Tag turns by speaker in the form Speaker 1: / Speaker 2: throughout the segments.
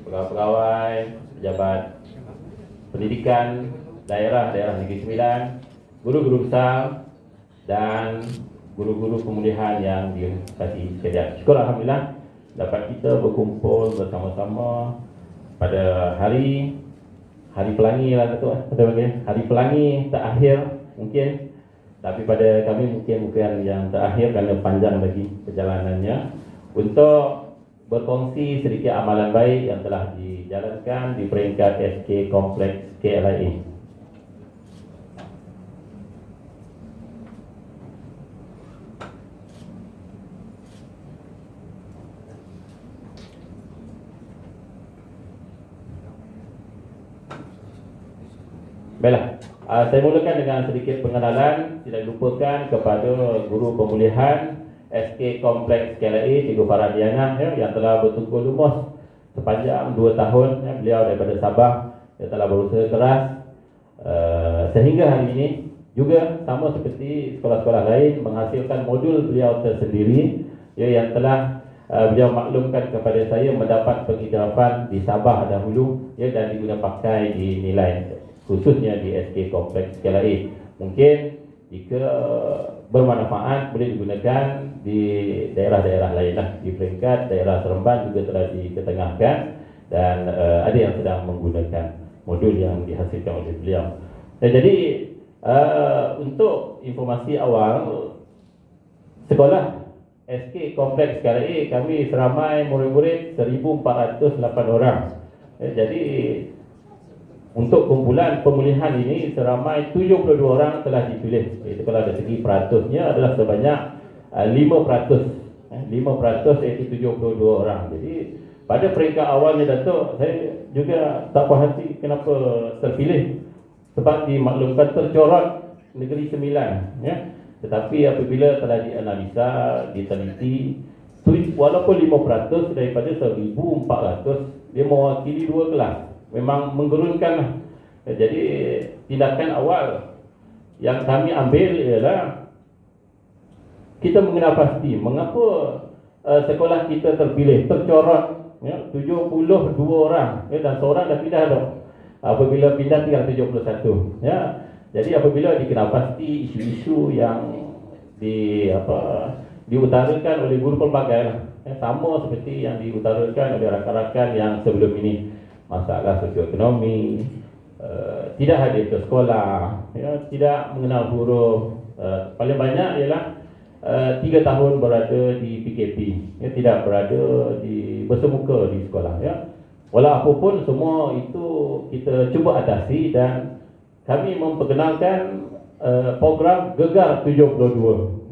Speaker 1: pegawai-pegawai, pejabat pendidikan daerah Negeri Sembilan, guru-guru besar dan guru-guru pemulihan yang dikasihi sekalian. Syukur alhamdulillah dapat kita berkumpul bersama-sama pada hari pelangi lah hari pelangi terakhir mungkin, tapi pada kami mungkin bukan yang terakhir kerana panjang lagi perjalanannya, untuk berkongsi sedikit amalan baik yang telah dijalankan di peringkat SK Kompleks KLIA. Baiklah, saya mulakan dengan sedikit pengenalan. Tidak lupakan kepada guru pemulihan SK Kompleks KLIA, Cikgu Faradiana yang telah bertukar lumus sepanjang 2 tahun. Beliau daripada Sabah yang telah berusaha keras sehingga hari ini juga sama seperti sekolah-sekolah lain menghasilkan modul beliau tersendiri yang telah beliau maklumkan kepada saya mendapat pengiktirafan di Sabah dahulu dan diguna pakai di nilai khususnya di SK Kompleks KLIA. Mungkin jika bermanfaat boleh digunakan di daerah-daerah lain lah. Di peringkat daerah Seremban juga telah diketengahkan dan ada yang sedang menggunakan modul yang dihasilkan oleh beliau. Jadi untuk informasi awal, sekolah SK Kompleks KLIA kami seramai murid-murid 1,408 orang. Jadi untuk kumpulan pemulihan ini seramai 72 orang telah dipilih. Itu kalau dari segi peratusnya adalah sebanyak 5%. 5% iaitu 72 orang. Jadi pada peringkat awalnya Datuk, saya juga tak puas hati kenapa terpilih, sebab dimaklumkan tercorot Negeri Sembilan. Tetapi apabila telah dianalisa, diteliti, walaupun 5% daripada 1,400, dia mewakili 2 kelas. Memang menggerunkan. Jadi tindakan awal yang kami ambil ialah kita mengenal pasti mengapa sekolah kita terpilih, tercorot 72 orang dan seorang dah pindah dah. Apabila pindah tinggal 71. Jadi apabila dikenal pasti isu-isu yang diutarakan oleh guru pelbagai sama seperti yang diutarakan oleh rakan-rakan yang sebelum ini. Masalah sosioekonomi, tidak hadir ke sekolah, tidak mengenal huruf, paling banyak ialah 3 tahun berada di PKP, tidak berada bersemuka di sekolah. Walaupun semua itu kita cuba atasi dan kami memperkenalkan program Gegar 72.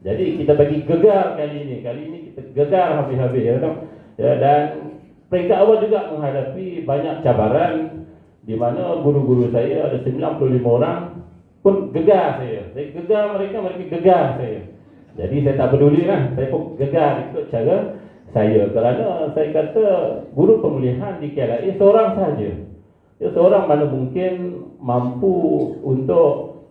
Speaker 1: Jadi kita bagi gegar kali ini kita gegar habis-habis dan peringkat awal juga menghadapi banyak cabaran di mana guru-guru saya ada 95 orang pun gegar saya. Saya gegar mereka gegar saya. Jadi saya tak peduli lah, saya pun gegar ikut cara saya. Kerana saya kata guru pemulihan di KLIA seorang saja. Seorang mana mungkin mampu untuk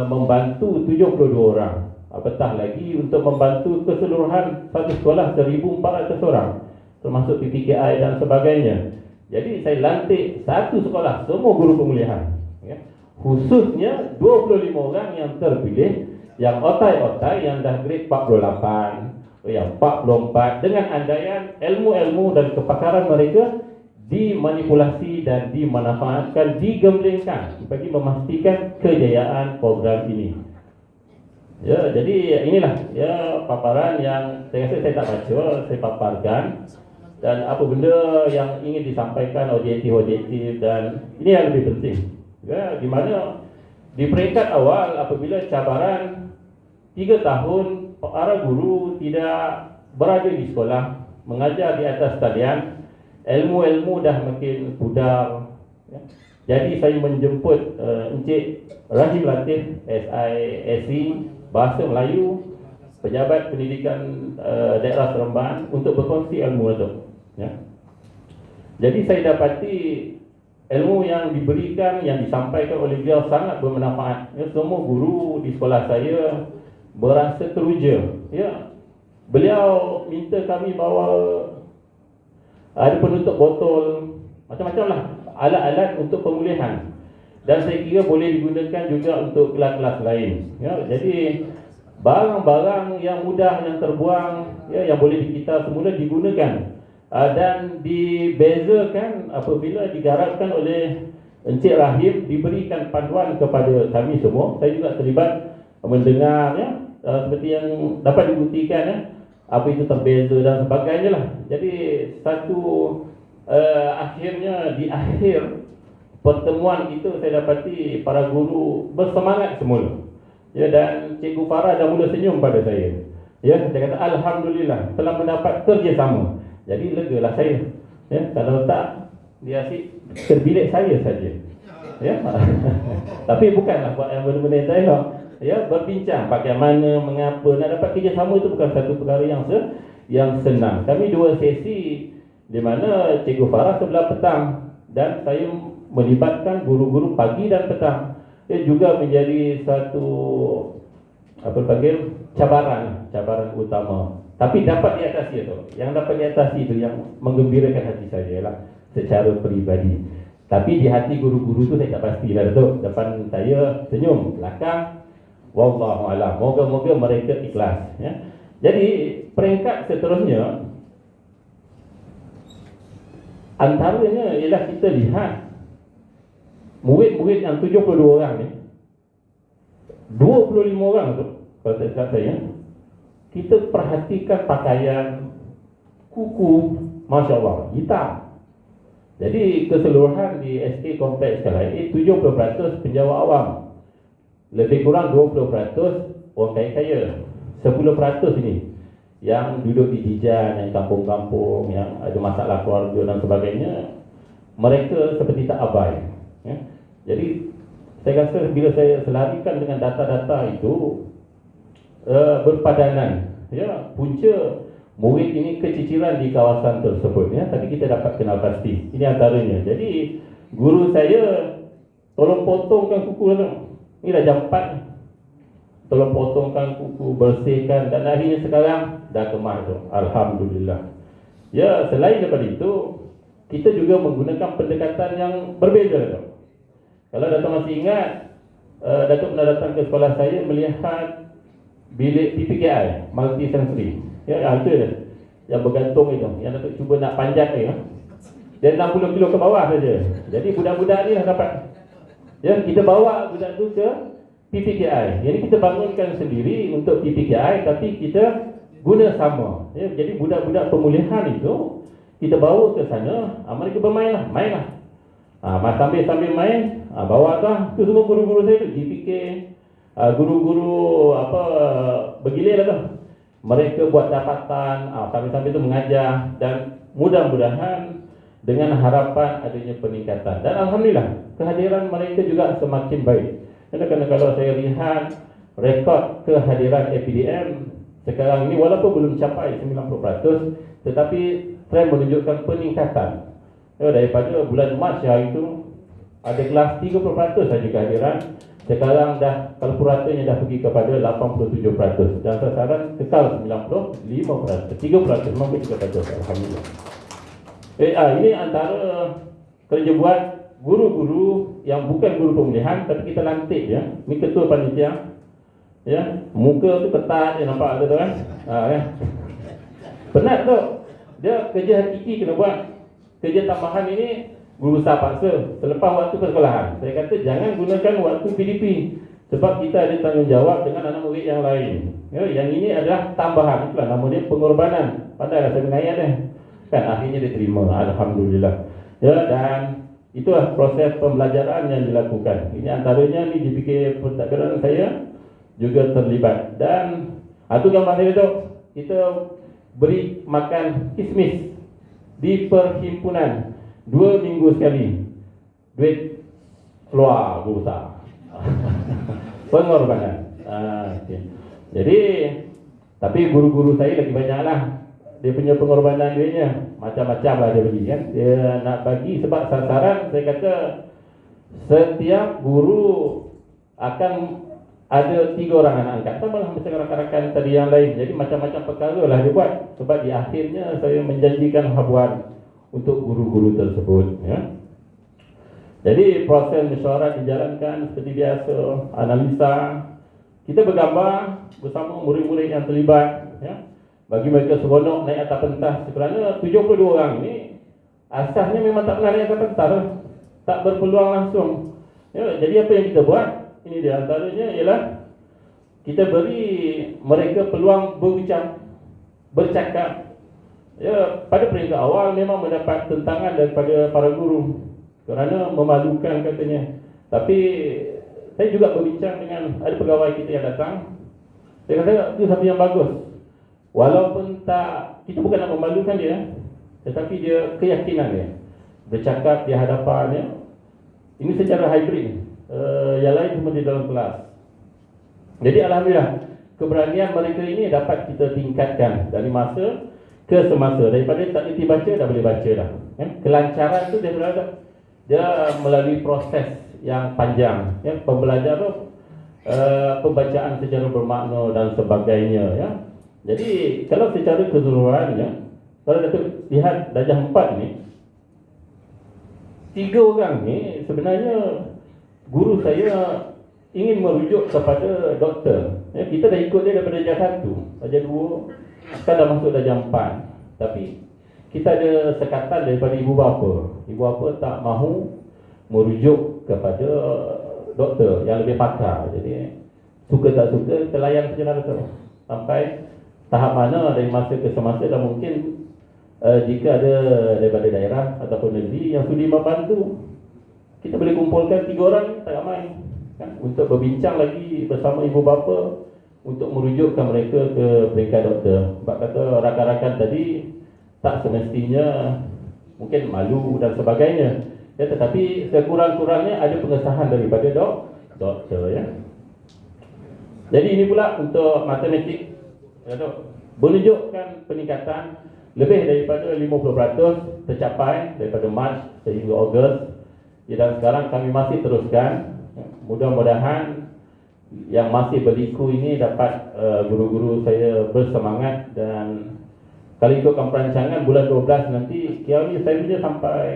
Speaker 1: membantu 72 orang. Apatah lagi untuk membantu keseluruhan satu sekolah 1,400 orang. Termasuk PPKI dan sebagainya. Jadi saya lantik satu sekolah semua guru pemulihan, khususnya 25 orang yang terpilih, yang otai-otai yang dah grade 48, yang 44, dengan andaian ilmu-ilmu dan kepakaran mereka dimanipulasi dan dimanfaatkan, digemblengkan bagi memastikan kejayaan program ini. Jadi inilah paparan yang saya rasa saya tak baca, saya paparkan. Dan apa benda yang ingin disampaikan objektif dan ini yang lebih penting. Di mana di peringkat awal apabila cabaran 3 tahun para guru tidak berada di sekolah, mengajar di atas talian, ilmu-ilmu dah makin pudar. Jadi saya menjemput Encik Rahim Latif SISC Bahasa Melayu, pejabat pendidikan daerah Seremban untuk berkongsi ilmu itu. Jadi saya dapati ilmu yang diberikan, yang disampaikan oleh beliau sangat bermanfaat. Semua guru di sekolah saya berasa teruja. Beliau minta kami bawa ada penutup botol, macam-macam lah alat-alat untuk pemulihan. Dan saya kira boleh digunakan juga untuk kelas-kelas lain. Ya, jadi barang-barang yang mudah yang terbuang, ya, yang boleh kita semula digunakan dan dibezakan apabila digarapkan oleh Encik Rahim, diberikan panduan kepada kami semua. Saya juga terlibat mendengar, ya, seperti yang dapat dibuktikan, ya, apa itu terbeza dan sebagainya lah. Jadi akhirnya di akhir pertemuan itu saya dapati para guru bersemangat semula. Ya, dan Cikgu Farah dah mula senyum pada saya. Ya, saya kata alhamdulillah telah mendapat kerjasama. Jadi legalah saya. Ya, kalau tak dia asyik terbilik saya saja. Ya. Tapi bukanlah buat yang benda-benda yang saya nak. Ya, berbincang bagaimana, mengapa nak dapat kerjasama itu bukan satu perkara yang senang. Kami 2 sesi di mana Cikgu Farah sebelah petang dan saya melibatkan guru-guru pagi dan petang. Ia juga menjadi satu cabaran utama. Tapi dapat diatasi itu. Yang dapat diatasi itu yang menggembirakan hati saya lah secara peribadi. Tapi di hati guru-guru itu saya tak pastilah tu. Depan saya senyum, belakang wallahu a'lam. Moga-moga mereka ikhlas, ya. Jadi peringkat seterusnya antaranya ialah kita lihat murid-murid yang 72 orang ni, 25 orang tu kalau tak silap saya, kita perhatikan pakaian, kuku, Masya Allah, hitam. Jadi keseluruhan di SK Kompleks Kalaid 70% penjawat awam, lebih kurang 20% orang kaya-kaya, 10% ini yang duduk di Jijan, yang kampung-kampung, yang ada masalah keluarga dan sebagainya. Mereka seperti tak abai, ya. Jadi saya rasa bila saya selarikan dengan data-data itu berpadanan, ya, punca murid ini keciciran di kawasan tersebut, ya. Tapi kita dapat kenal pasti. Ini antaranya. Jadi guru saya tolong potongkan kuku tu. Ini dah jam 4. Tolong potongkan kuku, bersihkan, dan akhirnya sekarang dah kemar tu. Alhamdulillah. Ya, selain daripada itu, kita juga menggunakan pendekatan yang berbeza tu. Kalau Datuk masih ingat, Datuk pernah datang ke sekolah saya melihat bilik PPKI, multi sensory. Ya, itu dia. Yang bergantung itu, yang Datuk cuba nak panjat ni, ya. Dia 60 kilo ke bawah saja. Jadi budak-budak ni dah dapat. Ya, kita bawa budak tu ke PPKI. Jadi kita bangunkan sendiri untuk PPKI, tapi kita guna sama. Ya, jadi budak-budak pemulihan itu kita bawa ke sana, mereka bermainlah, mainlah. Sambil main, bawa tu semua guru-guru saya tu GPK, guru-guru bergilir lah tu. Mereka buat dapatan, sambil-sambil tu mengajar, dan mudah-mudahan dengan harapan adanya peningkatan. Dan alhamdulillah kehadiran mereka juga semakin baik. Kerana kalau saya lihat rekod kehadiran APDM sekarang ini walaupun belum capai 90%, tetapi trend menunjukkan peningkatan. Daripada bulan Mac hari itu ada kelas 30% saja kehadiran. Sekarang dah kalau puratanya dah pergi kepada 87%, dan sasaran kekal 95%, 3% memang kita kata alhamdulillah. Ini antara kerja buat guru-guru yang bukan guru pemulihan tapi kita lantik, ya. Ini ketua panitia, ya. Muka tu ketat, dia nampak tu kan. Ya. Penat tu. Dia kerja hakiki kena buat. Kerja tambahan ini guru besar paksa selepas waktu persekolahan. Saya kata jangan gunakan waktu PDP sebab kita ada tanggungjawab dengan anak murid yang lain. Ya, yang ini adalah tambahan. Itulah nama dia pengorbanan. Padahal saya mengayat dia. Kan akhirnya dia terima, alhamdulillah. Ya, dan itulah proses pembelajaran yang dilakukan. Ini antaranya ni GPK pentadbiran saya juga terlibat. Dan itu gambar saya tu, kita beri makan kismis di perhimpunan 2 minggu sekali. Duit keluar besar. Pengorbanan. Okay. Jadi tapi guru-guru saya lagi banyak lah. Dia punya pengorbanan duitnya macam-macam lah dia bagi, kan. Dia nak bagi sebab sasaran, saya kata setiap guru akan ada 3 orang anak angkat. Sama lah macam rakan-rakan tadi yang lain. Jadi macam-macam perkara lah dia buat. Sebab di akhirnya saya menjanjikan habuan untuk guru-guru tersebut, ya. Jadi proses mesyuarat dijalankan seperti biasa, analisa, kita bergambar bersama murid-murid yang terlibat, ya. Bagi mereka seronok naik atas pentas kerana 72 orang ini asasnya memang tak pernah naik atas pentas, tak berpeluang langsung, ya. Jadi apa yang kita buat, ini di antaranya ialah kita beri mereka peluang bercakap. Ya, pada peringkat awal memang mendapat tentangan daripada para guru kerana memalukan katanya. Tapi saya juga berbincang dengan ada pegawai kita yang datang. Saya kata itu satu yang bagus. Walaupun tak, kita bukan nak memalukan dia, tetapi dia keyakinan dia bercakap di hadapannya. Ini secara hybrid. Yang lain cuma di dalam kelas. Jadi alhamdulillah keberanian mereka ini dapat kita tingkatkan dari masa ke semasa. Daripada tak reti baca dah boleh baca dah, ya. Kelancaran tu dia melalui proses yang panjang, ya. Pembelajaran pembacaan secara bermakna dan sebagainya, ya. Jadi kalau secara keseluruhannya, kalau Datuk lihat darjah 4 ni, 3 orang ni sebenarnya guru saya ingin merujuk kepada doktor, ya. Kita dah ikut dia daripada darjah 1, darjah 2, sekarang dah masuk darjah 4. Tapi kita ada sekatan daripada ibu bapa. Ibu bapa tak mahu merujuk kepada doktor yang lebih pakar. Jadi suka tak suka terlayan saja tu. Sampai tahap mana dari masa ke semasa dan mungkin jika ada daripada daerah ataupun negeri yang sudi membantu, kita boleh kumpulkan 3 orang tak ramai, kan, untuk berbincang lagi bersama ibu bapa untuk merujukkan mereka ke peringkat doktor. Sebab kata rakan-rakan tadi tak semestinya mungkin malu dan sebagainya, ya, tetapi sekurang-kurangnya ada pengesahan daripada doktor, ya. Jadi ini pula untuk matematik, ya, menunjukkan peningkatan lebih daripada 50% tercapai daripada Mac sehingga Ogos, ya, dan sekarang kami masih teruskan, ya. Mudah-mudahan yang masih berliku ini dapat guru-guru saya bersemangat, dan kalau ikutkan perancangan bulan 12 nanti, kira ni saya punya sampai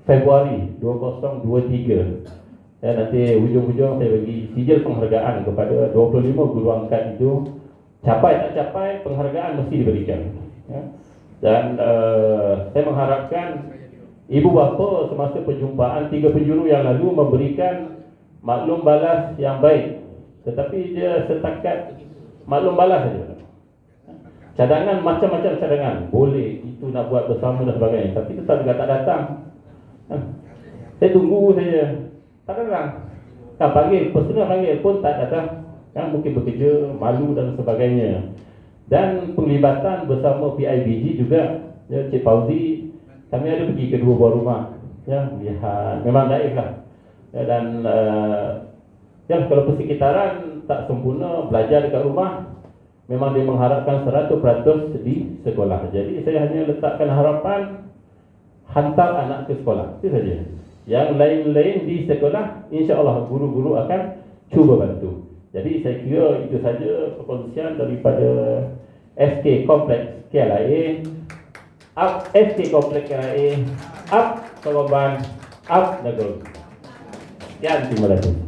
Speaker 1: Februari 2023, ya, nanti hujung-hujung saya bagi sijil penghargaan kepada 25 guru angkat itu. Capai tak capai, penghargaan mesti diberikan, ya. Dan saya mengharapkan ibu bapa semasa perjumpaan 3 penjuru yang lalu memberikan maklum balas yang baik, tetapi dia setakat maklum balas saja. Cadangan, macam-macam cadangan boleh, itu nak buat bersama dan sebagainya, tapi tetap juga tak datang. Saya tunggu saja, tak datang. Panggil, personal panggil pun tak datang, kan, mungkin bekerja, malu dan sebagainya. Dan penglibatan bersama PIBG juga, ya, Cik Fauzi, kami ada pergi ke 2 buah rumah, ya, lihat, memang daif lah, ya. Dan ya, kalau persekitaran tak sempurna, belajar dekat rumah, memang dia mengharapkan 100% di sekolah. Jadi saya hanya letakkan harapan hantar anak ke sekolah, itu saja. Yang lain-lain di sekolah, insya-Allah guru-guru akan cuba bantu. Jadi saya kira itu saja perkongsian daripada SK Kompleks KLIA. Up SK Kompleks KLIA, up Sawaban, up Negeri. Sekian, terima kasih.